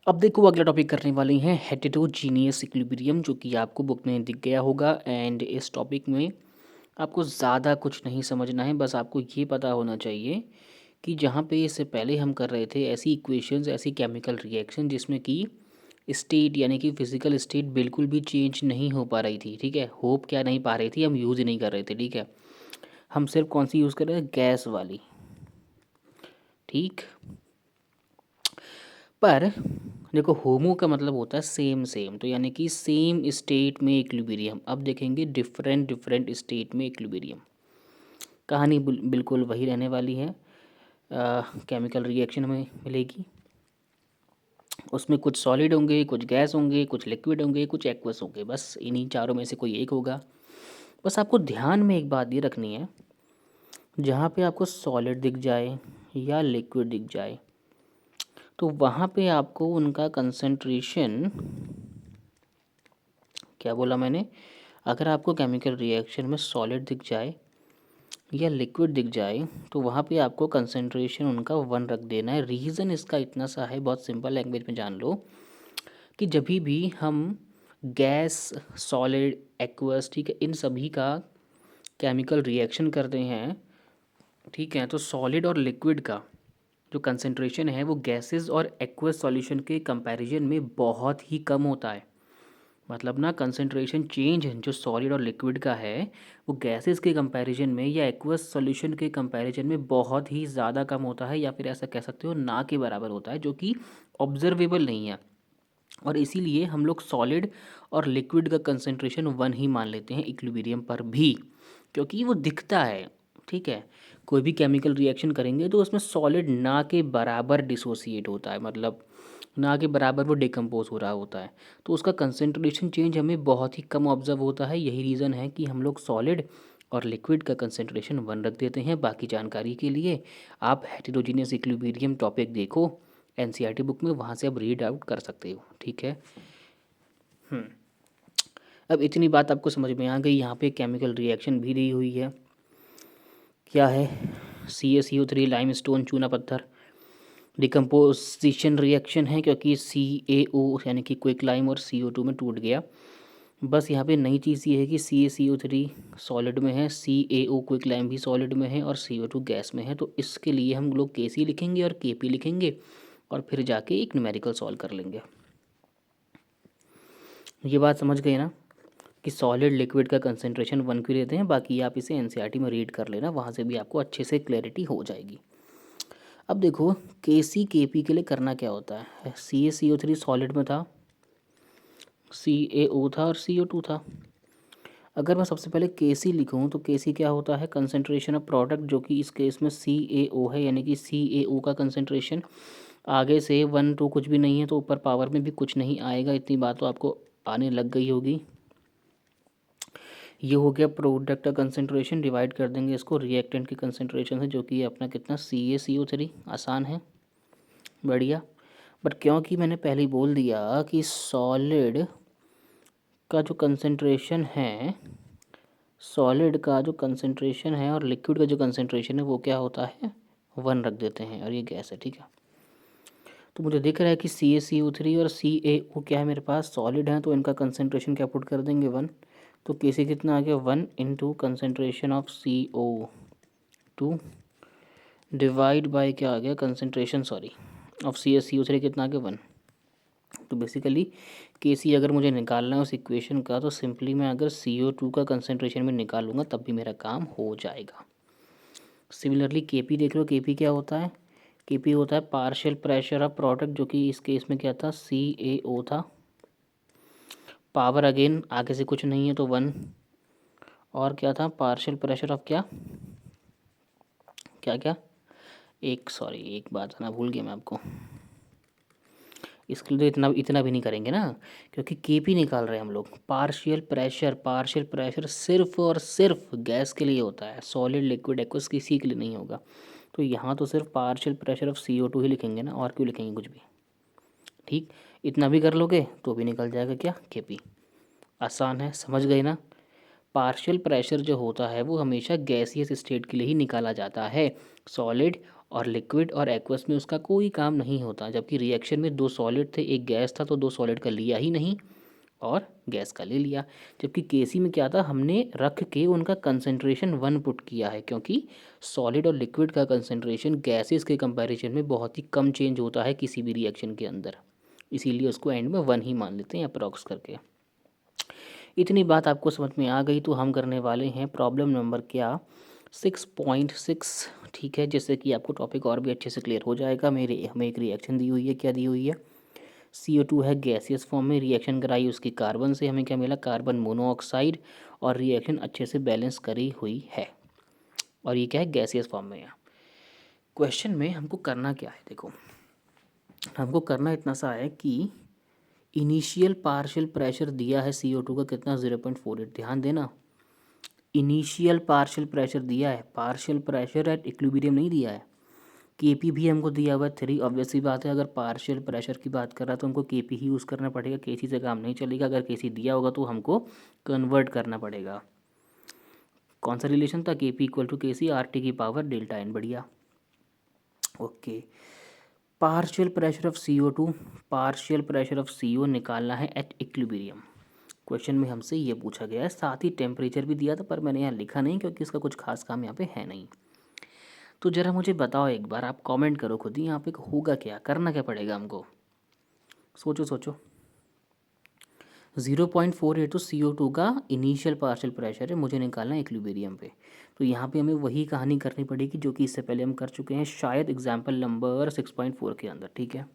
अब देखो अगला टॉपिक करने वाले हैं हेटेरोजीनियस इक्विलिब्रियम, जो कि आपको बुक में दिख गया होगा। एंड इस टॉपिक में आपको ज़्यादा कुछ नहीं समझना है, बस आपको ये पता होना चाहिए कि जहाँ पे इससे पहले हम कर रहे थे ऐसी इक्वेशंस, ऐसी केमिकल रिएक्शन जिसमें कि स्टेट यानी कि फिजिकल स्टेट बिल्कुल भी चेंज नहीं हो पा रही थी। ठीक है, होप क्या नहीं पा रही थी, हम यूज़ ही नहीं कर रहे थे। ठीक है, हम सिर्फ कौन सी यूज़ कर रहे थे, गैस वाली। ठीक, पर देखो होमो का मतलब होता है सेम सेम, तो यानी कि सेम स्टेट में इक्विलिब्रियम। अब देखेंगे डिफरेंट डिफरेंट स्टेट में इक्विलिब्रियम। कहानी बिल्कुल वही रहने वाली है। केमिकल रिएक्शन हमें मिलेगी, उसमें कुछ सॉलिड होंगे, कुछ गैस होंगे, कुछ लिक्विड होंगे, कुछ एक्वस होंगे। बस इन्हीं चारों में से कोई एक होगा। बस आपको ध्यान में एक बात ये रखनी है, जहाँ पे आपको सॉलिड दिख जाए या लिक्विड दिख जाए तो वहाँ पे आपको उनका कंसंट्रेशन, क्या बोला मैंने, अगर आपको केमिकल रिएक्शन में सॉलिड दिख जाए या लिक्विड दिख जाए तो वहाँ पे आपको कंसंट्रेशन उनका 1 रख देना है। रीज़न इसका इतना सा है, बहुत सिंपल लैंग्वेज में जान लो, कि जब भी हम गैस, सॉलिड, एक्वस, ठीक है, इन सभी का केमिकल रिएक्शन करते हैं, ठीक है, तो सॉलिड और लिक्विड का जो कंसंट्रेशन है वो गैसेस और एक्वस सॉल्यूशन के कंपैरिजन में बहुत ही कम होता है। मतलब ना कंसंट्रेशन चेंज जो सॉलिड और लिक्विड का है वो गैसेस के कंपैरिजन में या एक्वस सॉल्यूशन के कंपैरिजन में बहुत ही ज़्यादा कम होता है, या फिर ऐसा कह सकते हो ना के बराबर होता है, जो कि ऑब्जर्वेबल नहीं है। और इसीलिए हम लोग सॉलिड और लिक्विड का कंसंट्रेशन 1 ही मान लेते हैं इक्विलिब्रियम पर भी, क्योंकि वो दिखता है। ठीक है, कोई भी केमिकल रिएक्शन करेंगे तो उसमें सॉलिड ना के बराबर डिसोसिएट होता है, मतलब ना के बराबर वो डिकम्पोज हो रहा होता है, तो उसका कंसंट्रेशन चेंज हमें बहुत ही कम ऑब्जर्व होता है। यही रीज़न है कि हम लोग सॉलिड और लिक्विड का कंसंट्रेशन 1 रख देते हैं। बाकी जानकारी के लिए आप हेटेरोजीनियस इक्विलिब्रियम टॉपिक देखो एनसीईआरटी बुक में, वहाँ से आप रीड आउट कर सकते हो। ठीक है, अब इतनी बात आपको समझ में आ गई। यहाँ पे केमिकल रिएक्शन भी दी हुई है, क्या है, CaCO3 लाइम स्टोन चूना पत्थर, डिकम्पोजिशन रिएक्शन है क्योंकि CaO यानी कि क्विक लाइम और CO2 में टूट गया। बस यहाँ पे नई चीज़ ये है कि CaCO3 सॉलिड में है, CaO क्विक लाइम भी सॉलिड में है और CO2 गैस में है। तो इसके लिए हम लोग Kc लिखेंगे और Kp लिखेंगे और फिर जाके एक न्यूमेरिकल सॉल्व कर लेंगे। ये बात समझ गए ना कि सॉलिड लिक्विड का कंसंट्रेशन 1 क्यों लेते हैं। बाकी आप इसे एनसीईआरटी में रीड कर लेना, वहाँ से भी आपको अच्छे से क्लैरिटी हो जाएगी। अब देखो Kc Kp के लिए करना क्या होता है। CaCO3 सॉलिड में था, CaO था और CO2 था। अगर मैं सबसे पहले Kc लिखूँ तो Kc क्या होता है, कंसंट्रेशन ऑफ प्रोडक्ट, जो कि इस केस में CaO है, यानी कि CaO का कंसंट्रेशन। आगे से 1 2 कुछ भी नहीं है तो ऊपर पावर में भी कुछ नहीं आएगा, इतनी बात तो आपको आने लग गई होगी। ये हो गया प्रोडक्ट का कंसंट्रेशन, डिवाइड कर देंगे इसको रिएक्टेंट के कंसंट्रेशन से, जो कि अपना कितना CaCO3। आसान है, बढ़िया। बट क्योंकि मैंने पहले ही बोल दिया कि सॉलिड का जो कंसंट्रेशन है, सॉलिड का जो कंसंट्रेशन है और लिक्विड का जो कंसंट्रेशन है वो क्या होता है, 1 रख देते हैं, और ये गैस है। ठीक है, तो मुझे दिख रहा है कि CaCO3 और CaO क्या है मेरे पास, सॉलिड है, तो इनका कंसंट्रेशन क्या पुट कर देंगे, 1। तो Kc कितना आ गया, 1 into concentration of CO2 divide by क्या आ गया, कंसनट्रेशन सॉरी ऑफ CaCO3 कितना आ गया, 1। तो बेसिकली Kc अगर मुझे निकालना है उस इक्वेशन का, तो सिंपली मैं अगर CO2 का कंसनट्रेशन में निकालूंगा तब भी मेरा काम हो जाएगा। सिमिलरली Kp देख लो, Kp क्या होता है, Kp होता है पार्शियल प्रेशर ऑफ प्रोडक्ट, जो कि इस केस में क्या था, CaO था। पावर अगेन आगे से कुछ नहीं है तो 1, और क्या था, पार्शियल प्रेशर ऑफ क्या क्या क्या, एक बात ना भूल गया मैं आपको। इसके लिए तो इतना इतना भी नहीं करेंगे ना, क्योंकि Kp निकाल रहे हैं हम लोग। पार्शियल प्रेशर सिर्फ और सिर्फ गैस के लिए होता है, सॉलिड लिक्विड एक्वस किसी के लिए नहीं होगा। तो यहाँ तो सिर्फ पार्शियल प्रेशर ऑफ CO2 ही लिखेंगे ना, और क्यों लिखेंगे कुछ भी। ठीक, इतना भी कर लोगे तो भी निकल जाएगा क्या, Kp। आसान है, समझ गए ना। पार्शियल प्रेशर जो होता है वो हमेशा गैसियस स्टेट के लिए ही निकाला जाता है, सॉलिड और लिक्विड और एक्वस में उसका कोई काम नहीं होता। जबकि रिएक्शन में 2 सॉलिड थे, एक गैस था, तो 2 सॉलिड का लिया ही नहीं और गैस का ले लिया। जबकि केसी में क्या था, हमने रख के उनका कंसंट्रेशन 1 पुट किया है, क्योंकि सॉलिड और लिक्विड का कंसंट्रेशन गैसेस के कंपैरिजन में बहुत ही कम चेंज होता है किसी भी रिएक्शन के अंदर, इसीलिए उसको एंड में 1 ही मान लेते हैं अप्रॉक्स करके। इतनी बात आपको समझ में आ गई तो हम करने वाले हैं प्रॉब्लम नंबर क्या 6.6। ठीक है, जिससे कि आपको टॉपिक और भी अच्छे से क्लियर हो जाएगा। मेरे हमें एक रिएक्शन दी हुई है, क्या दी हुई है, CO2 है गैसियस फॉर्म में, रिएक्शन कराई उसकी कार्बन से, हमें क्या मिला, कार्बन मोनोऑक्साइड, और रिएक्शन अच्छे से बैलेंस करी हुई है, और ये क्या है, गैसियस फॉर्म में है। क्वेश्चन में हमको करना क्या है, देखो हमको करना इतना सा है कि इनिशियल पार्शियल प्रेशर दिया है CO2 का कितना, 0.48। ध्यान देना, इनिशियल पार्शियल प्रेशर दिया है, पार्शियल प्रेशर एट इक्विलिब्रियम नहीं दिया है। केपी भी हमको दिया हुआ है 3। ऑब्वियस सी बात है, अगर पार्शियल प्रेशर की बात कर रहा है तो हमको केपी ही यूज़ करना पड़ेगा, केसी से काम नहीं चलेगा। अगर केसी दिया होगा तो हमको कन्वर्ट करना पड़ेगा। कौन सा रिलेशन था, KP equal to KC RT की पावर डेल्टा एन, बढ़िया। Okay, partial pressure of CO2, partial pressure of CO निकालना है एट इक्विलिब्रियम। क्वेश्चन में हमसे ये पूछा गया है, साथ ही टेम्परेचर भी दिया था, पर मैंने यहाँ लिखा नहीं क्योंकि इसका कुछ खास काम यहाँ पे है नहीं। तो ज़रा मुझे बताओ एक बार, आप कमेंट करो खुद ही, यहाँ पे होगा क्या, करना क्या पड़ेगा हमको, सोचो सोचो। 0.48 तो CO2 का इनिशियल पार्शियल प्रेशर है, मुझे निकालना है इक्विलिब्रियम पे। तो यहाँ पे हमें वही कहानी करनी पड़ेगी जो कि इससे पहले हम कर चुके हैं, शायद एग्जाम्पल नंबर 6.4 के अंदर। ठीक है,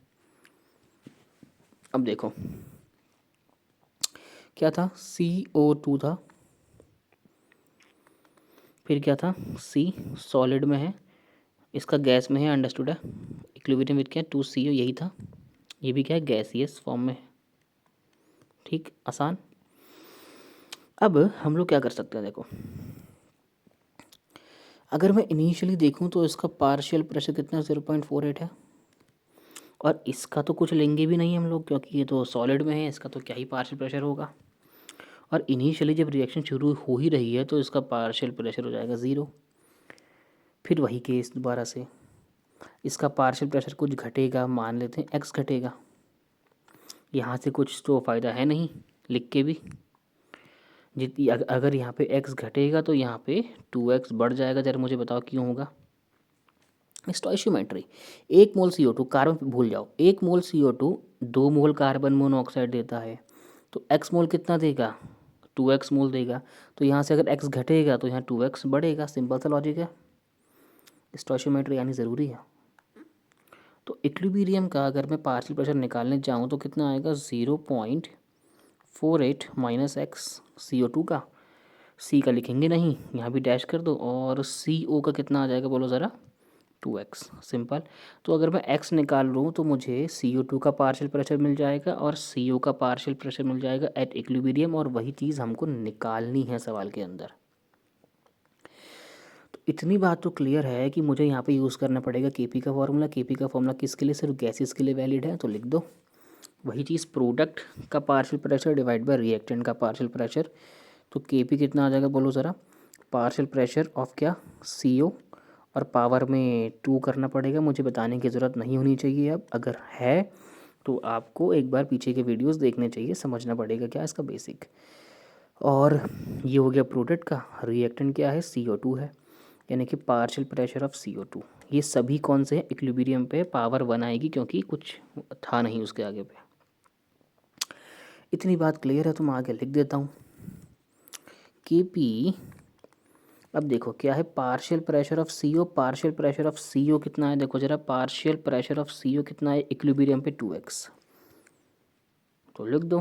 अब देखो क्या था, CO2 था, फिर क्या था, C सॉलिड में है, इसका गैस में है, अंडरस्टूड है। इक्विलिब्रियम विद क्या, 2CO, यही था। ये भी क्या है, गैसियस फॉर्म में है। ठीक, आसान। अब हम लोग क्या कर सकते हैं, देखो अगर मैं इनिशियली देखूं तो इसका पार्शियल प्रेशर कितना, 0.48 है, और इसका तो कुछ लेंगे भी नहीं हम लोग क्योंकि ये तो सॉलिड में है, इसका तो क्या ही पार्शियल प्रेशर होगा। और इनिशियली जब रिएक्शन शुरू हो ही रही है तो इसका पार्शियल प्रेशर हो जाएगा 0। फिर वही केस दोबारा से, इसका पार्शियल प्रेशर कुछ घटेगा, मान लेते हैं x घटेगा, यहाँ से कुछ तो फ़ायदा है नहीं लिख के भी। जितनी अगर यहाँ पे x घटेगा तो यहाँ पे 2x बढ़ जाएगा। जरा मुझे बताओ क्यों होगा। स्टोइशियोमेट्री, 1 मोल CO2, कार्बन भूल जाओ, 1 मोल CO2 2 मोल कार्बन मोनोऑक्साइड देता है, तो x मोल कितना देगा, 2x मोल देगा। तो यहाँ से अगर x घटेगा तो यहाँ 2x बढ़ेगा, सिंपल सा लॉजिक है। स्टोइशियोमेट्री आनी ज़रूरी है। तो इक्विलिब्रियम का अगर मैं पार्शियल प्रेशर निकालने जाऊँ तो कितना आएगा, 0.48 माइनस एक्स, CO2 का, C का लिखेंगे नहीं, यहाँ भी डैश कर दो, और CO का कितना आ जाएगा बोलो ज़रा, 2x, सिंपल। तो अगर मैं x निकाल लूँ तो मुझे CO2 का पार्शियल प्रेशर मिल जाएगा और CO का पार्शियल प्रेशर मिल जाएगा एट इक्विलिब्रियम, और वही चीज़ हमको निकालनी है सवाल के अंदर। तो इतनी बात तो क्लियर है कि मुझे यहाँ पे यूज़ करना पड़ेगा केपी का फॉर्मूला। केपी का फॉर्मूला किसके लिए, सिर्फ गैसेस के लिए वैलिड है, तो लिख दो वही चीज़, प्रोडक्ट का partial pressure divide by reactant का पार्शियल प्रेशर। तो केपी कितना आ जाएगा बोलो ज़रा, पार्शियल प्रेशर ऑफ क्या, CO, और पावर में 2 करना पड़ेगा, मुझे बताने की ज़रूरत नहीं होनी चाहिए। अब अगर है तो आपको एक बार पीछे के वीडियोस देखने चाहिए, समझना पड़ेगा क्या इसका बेसिक। और ये हो गया प्रोडक्ट का, रिएक्टेंट क्या है, CO2 है, यानी कि पार्शियल प्रेशर ऑफ CO2। ये सभी कौन से हैं, इक्विलिब्रियम पे पावर 1 आएगी क्योंकि कुछ था नहीं उसके आगे पे। इतनी बात क्लियर है तो मैं आगे लिख देता हूँ KP। अब देखो क्या है, partial pressure of CO, partial pressure of CO कितना है, देखो जरा, पार्शियल प्रेशर ऑफ CO कितना है इक्विलिब्रियम पे, 2x, तो लिख दो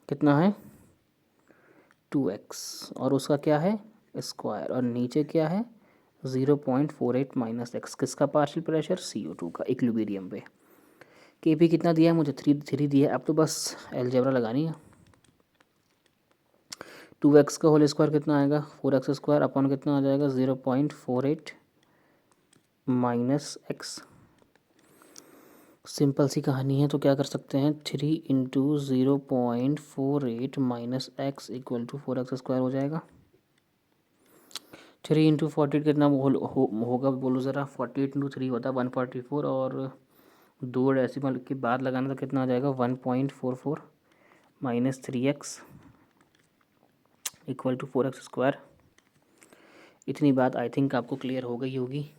कितना है, 2x, और उसका क्या है, स्क्वायर, और नीचे क्या है, 0.48 माइनस एक्स, किसका पार्शियल प्रेशर, CO2 का इक्विलिब्रियम पे। केपी कितना दिया है मुझे, 3 दिया है। अब तो बस अलजेब्रा लगानी है। 2x का होल स्क्वायर कितना आएगा, 4x स्क्वायर, अपॉन कितना आ जाएगा, 0.48 माइनस एक्स। सिंपल सी कहानी है, तो क्या कर सकते हैं, 3 into 0.48 minus x equal to 4x square हो जाएगा। 3 × 48 कितना होगा बोलो ज़रा। 48 × 3 होता है 144, और 2 डेसिमल के बाद लगाना तो कितना आ जाएगा 1.44 minus 3x equal to 4x²। इतनी बात आई थिंक आपको क्लियर हो गई होगी।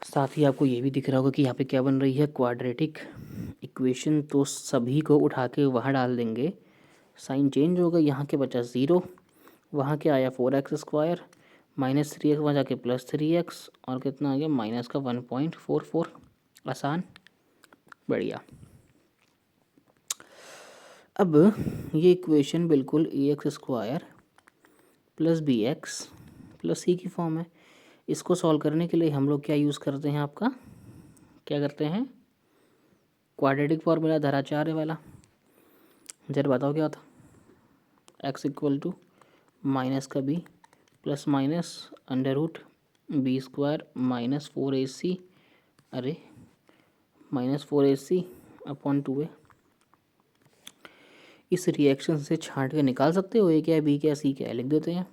साथ ही आपको ये भी दिख रहा होगा कि यहाँ पे क्या बन रही है, क्वाड्रेटिक इक्वेशन। तो सभी को उठा के वहाँ डाल देंगे, साइन चेंज होगा, यहाँ के बचा 0, वहाँ के आया 4x² माइनस 3x, वहाँ जाके प्लस 3x, और कितना आ गया माइनस का 1.44। आसान, बढ़िया। अब ये इक्वेशन बिल्कुल ax² plus bx plus c की फॉर्म है। इसको सॉल्व करने के लिए हम लोग क्या यूज़ करते हैं, आपका क्या करते हैं, क्वाड्रेटिक फॉर्मूला, धराचार्य वाला। जरा बताओ क्या होता, x इक्वल टू माइनस का b plus minus √b² minus 4ac, अरे माइनस 4ac अपॉन 2a। इस रिएक्शन से छांट के निकाल सकते हो, a क्या है, b क्या है, c क्या है, लिख देते हैं।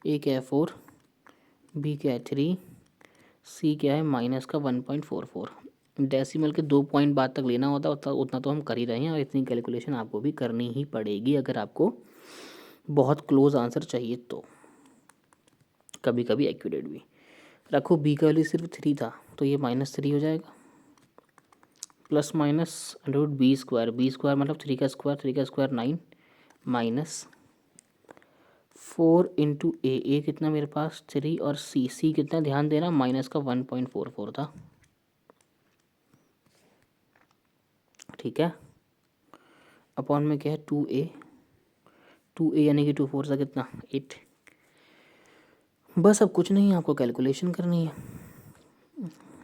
a क्या है 4, b क्या है 3, c क्या है माइनस का 1.44। डेसिमल के 2 पॉइंट बाद तक लेना होता है, उतना तो हम कर ही रहे हैं, और इतनी कैलकुलेशन आपको भी करनी ही पड़ेगी अगर आपको बहुत क्लोज आंसर चाहिए तो, कभी कभी एक्यूरेट भी। रखो b का वैल्यू सिर्फ 3 था, तो ये -3 हो जाएगा, प्लस माइनस √b² b² मतलब 3 का स्क्वायर, 3 का स्क्वायर 9, माइनस 4 × a कितना मेरे पास 3, और c कितना, ध्यान देना, माइनस का 1.44 था, ठीक है। अपॉन में क्या है 2a यानी कि 2 4 सा कितना 8। बस अब कुछ नहीं है, आपको कैलकुलेशन करनी है।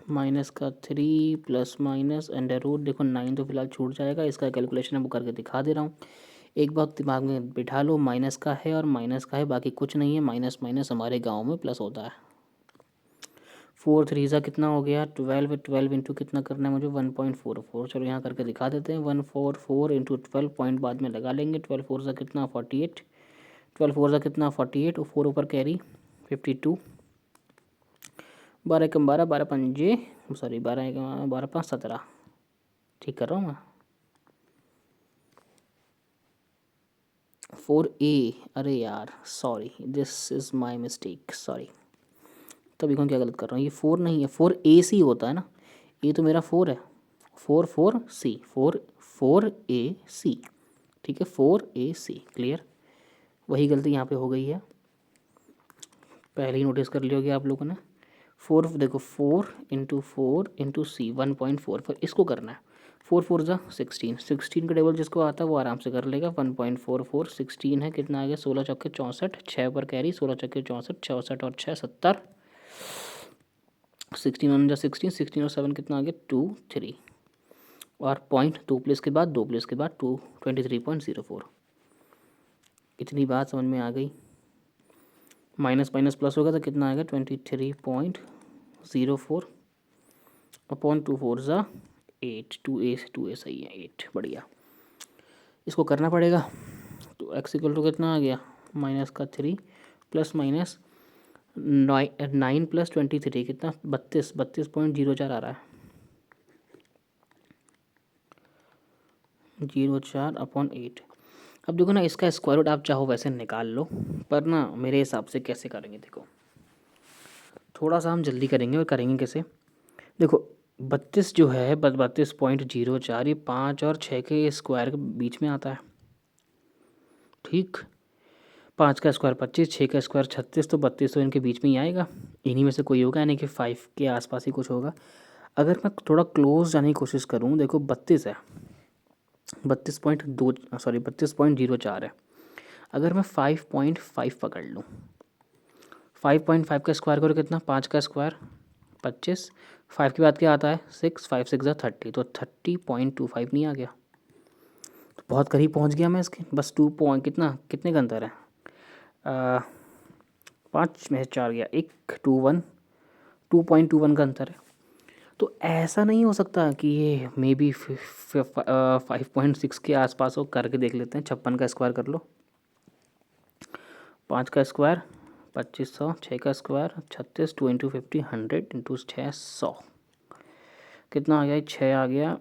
माइनस का 3 प्लस माइनस √, देखो 9 तो फिलहाल छूट जाएगा, इसका कैलकुलेशन मैं करके दिखा दे रहा हूँ। एक बात दिमाग में बिठा लो, माइनस का है और माइनस का है, बाकी कुछ नहीं है। माइनस माइनस हमारे गांव में प्लस होता है। 4 3 सा कितना हो गया 12, 12 इंटू कितना करना है मुझे 1.44। चलो यहाँ करके दिखा देते हैं। 144 इंटू 12 पॉइंट बाद में लगा लेंगे। 12 4 सा कितना 48, 12 4 सा कितना 48, और 4 ऊपर कैरी 52, 12 कम 12, 12 पंजे सॉरी 12 12 5 17, ठीक कर रहा हूँ मैं। 4a, अरे यार sorry, this is my mistake, sorry. तभी कौन क्या गलत कर रहा हूँ, ये 4 नहीं है, 4ac होता है ना, ये तो मेरा 4 है, 4 4ac, ठीक है 4ac, क्लियर। वही गलती यहाँ पे हो गई है, पहले ही नोटिस कर लियोगे आप लोगों ने। 4 देखो 4 × 4 × c 1.44, इसको करना है। 4 4 ज़ा 16, 16 का टेबल जिसको आता है वो आराम से कर लेगा। 1.44 16 है, कितना आ गया 16 चौके 64, 6 पर कैरी 16 चौके 64, 64 और 6 70, 16 1 16, 16 और 7 कितना आ गया 2 3, और पॉइंट 2 प्लेस के बाद 2 प्लेस के बाद 2 23.04। इतनी बात समझ में आ गई। माइनस माइनस प्लस होगा तो कितना आएगा 23.04 अपॉन 2 4 ज़ा 8, 2a सही है 8, बढ़िया। इसको करना पड़ेगा, तो x इक्वल टू कितना आ गया माइनस का 3 प्लस माइनस 9 प्लस 23 कितना 32.04 आ रहा है, 04 अपॉन 8। अब देखो ना, इसका स्क्वायर रूट आप चाहो वैसे निकाल लो, पर ना मेरे हिसाब से कैसे करेंगे, देखो थोड़ा सा हम जल्दी करेंगे। और करेंगे कैसे, देखो 32 जो है 32.04, ये 5 और 6 के स्क्वायर के बीच में आता है, ठीक। 5 का स्क्वायर 25, 6 का स्क्वायर 36, तो 32 तो इनके बीच में ही आएगा, इन्हीं में से कोई होगा, यानी कि 5 के आसपास ही कुछ होगा। अगर मैं थोड़ा क्लोज जाने की कोशिश करूँ, देखो 32 है, 32.04 है। अगर मैं 5.5 पकड़ लूँ, 5.5 का स्क्वायर करो कितना 5 का स्क्वायर 25, 5 के बाद क्या आता है 6, 5 6 ज़ा 30, तो 30.25 नहीं आ गया, तो बहुत करीब पहुंच गया मैं इसके, बस 2 पॉइंट कितने का अंतर है, 5 में 4 गया 1 2 1, 2.21 का अंतर है। तो ऐसा नहीं हो सकता कि ये मे बी 5.6 के आसपास हो, करके देख लेते हैं। 56 का स्क्वायर कर लो, 5 का स्क्वायर 2500, 6 का स्क्वायर 36, 2 इंटू 50 100 इंटू 6 100, कितना आ गया? 6 आ गया,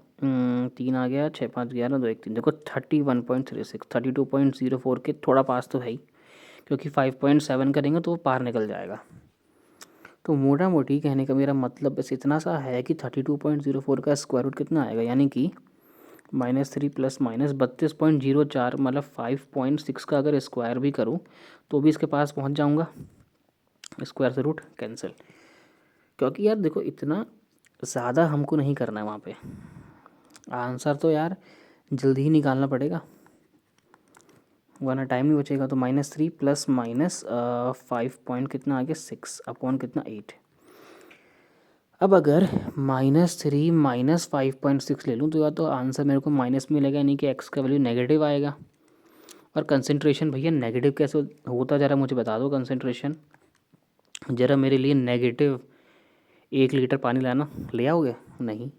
3 आ गया, 6 5 11 2 1 3, देखो 31.36, 32.04 के थोड़ा पास तो है ही, क्योंकि 5.7 करेंगे तो वो पार निकल जाएगा। तो मोटा मोटी कहने का मेरा मतलब बस इतना सा है कि 32.04 का स्क्वायर रूट कितना आएगा, यानी कि -3 प्लस माइनस 32.04, मतलब 5.6 का अगर स्क्वायर भी करूँ तो भी इसके पास पहुंच जाऊंगा। स्क्वायर से रूट कैंसिल, क्योंकि यार देखो इतना ज़्यादा हमको नहीं करना है वहाँ पे, आंसर तो यार जल्दी ही निकालना पड़ेगा वरना टाइम नहीं बचेगा। तो -3 प्लस माइनस 5 पॉइंट कितना आ गया 6 अपॉन कितना 8। अब अगर -3 माइनस 5.6 ले लूँ तो या तो आंसर मेरे को माइनस में मिलेगा, यानी कि एक्स का वैल्यू नेगेटिव आएगा। और कंसंट्रेशन भैया नेगेटिव कैसे होता, ज़रा मुझे बता दो कंसंट्रेशन, ज़रा मेरे लिए नेगेटिव 1 लीटर पानी लाना, ले आओगे? नहीं,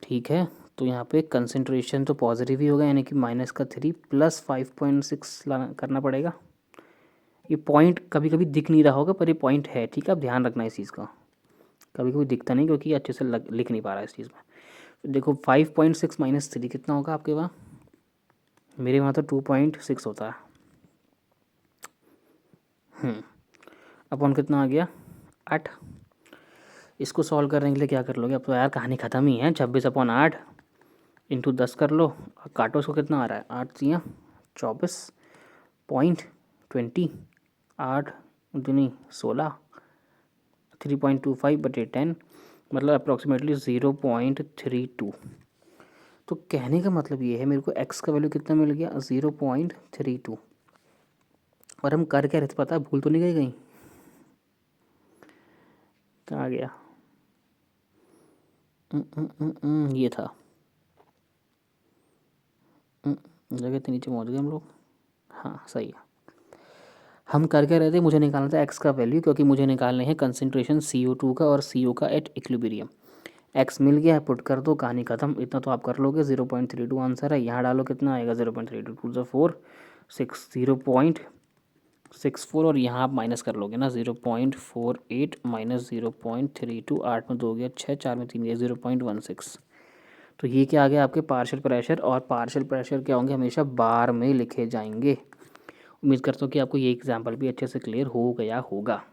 ठीक है। तो यहाँ पे कंसंट्रेशन तो पॉजिटिव ही होगा, यानी कि -3 प्लस 5.6 लाना करना पड़ेगा। ये पॉइंट कभी कभी दिख नहीं रहा होगा पर ये पॉइंट है, ठीक है, आप ध्यान रखना इस चीज़ का, कभी कभी दिखता नहीं क्योंकि अच्छे से लिख नहीं पा रहा है इस चीज़ में। देखो 5.6 माइनस 3 कितना होगा आपके वहाँ, मेरे वहाँ तो 2.6 होता है। अपॉन कितना आ गया 8। इसको सॉल्व करने के लिए क्या कर लोगे, अब तो यार कहानी ख़त्म ही है। 26/8 इंटू 10 कर लो, काटो उसको, कितना आ रहा है 8 3 24.20, 8 दूनी 16, 3.25/10, मतलब अप्रॉक्सीमेटली 0.32। तो कहने का मतलब ये है मेरे को एक्स का वैल्यू कितना मिल गया 0.32। और हम कर क्या रहे थे पता है, भूल तो नहीं गई कहीं, कहाँ गया, ये था, जगह तो नीचे पहुँच गए हम लोग। हाँ सही है, हम कर क्या रहे थे, मुझे निकालना था एक्स का वैल्यू, क्योंकि मुझे निकालने हैं कंसंट्रेशन CO2 का और CO का एट इक्विलिब्रियम। एक्स मिल गया है, पुट कर दो, कहानी ख़त्म। इतना तो आप कर लोगे, 0.32 आंसर है। यहाँ डालो कितना आएगा 0.32 2 ज़ा 4 6 0.64, और यहाँ आप माइनस कर लोगे ना 0.48 माइनस 0.32, 8 में 2 गया 6, 4 में 3 गया 0.16। तो ये क्या आ गया आपके पार्शियल प्रेशर, और पार्शियल प्रेशर क्या होंगे हमेशा बार में लिखे जाएंगे। उम्मीद करता हूँ कि आपको ये एग्जाम्पल भी अच्छे से क्लियर हो गया होगा।